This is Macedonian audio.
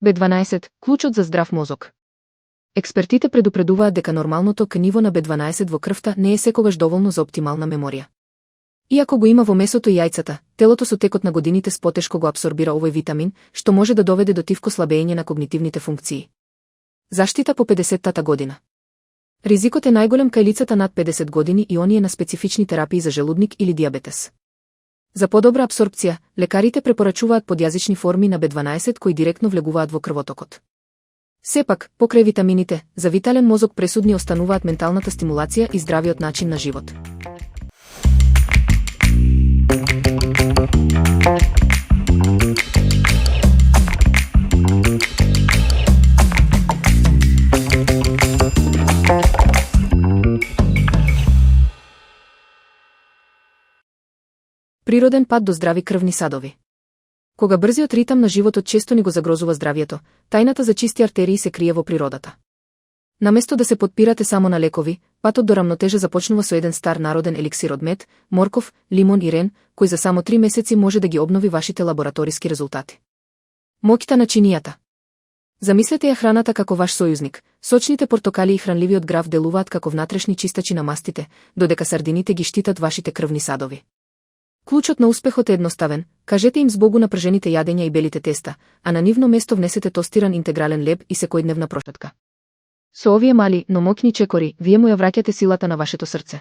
B12 – клучот за здрав мозок. Експертите предупредуваат дека нормалното ниво на B12 во крвта не е секогаш доволно за оптимална меморија. Иако го има во месото и јајцата, телото со текот на годините спотешко го апсорбира овој витамин, што може да доведе до тивко слабење на когнитивните функции. Заштита по 50-тата година. Ризикот е најголем кај лицата над 50 години и оние на специфични терапии за желудник или диабетес. За подобра апсорбција, лекарите препорачуваат подјазични форми на B12 кои директно влегуваат во крвотокот. Сепак, покрај витамините, за витален мозок пресудни остануваат менталната стимулација и здравиот начин на живот. Природен пат до здрави крвни садови. Кога брзиот ритам на животот често ни го загрозува здравието, тајната за чисти артерии се крие во природата. Наместо да се подпирате само на лекови, патот до рамнотежа започнува со еден стар народен еликсир од мед, морков, лимон и рен, кој за само 3 месеци може да ги обнови вашите лабораториски резултати. Моќта на чинијата. Замислете ја храната како ваш сојузник. Сочните портокали и хранливиот граф делуваат како внатрешни чистачи на мастите, додека сардините ги штитат вашите крвни садови. Клучот на успехот е едноставен, кажете им збогу на пржените јадења и белите теста, а на нивно место внесете тостиран интегрален леб и секојдневна прошетка. Со овие мали, но моќни чекори, вие му ја враќате силата на вашето срце.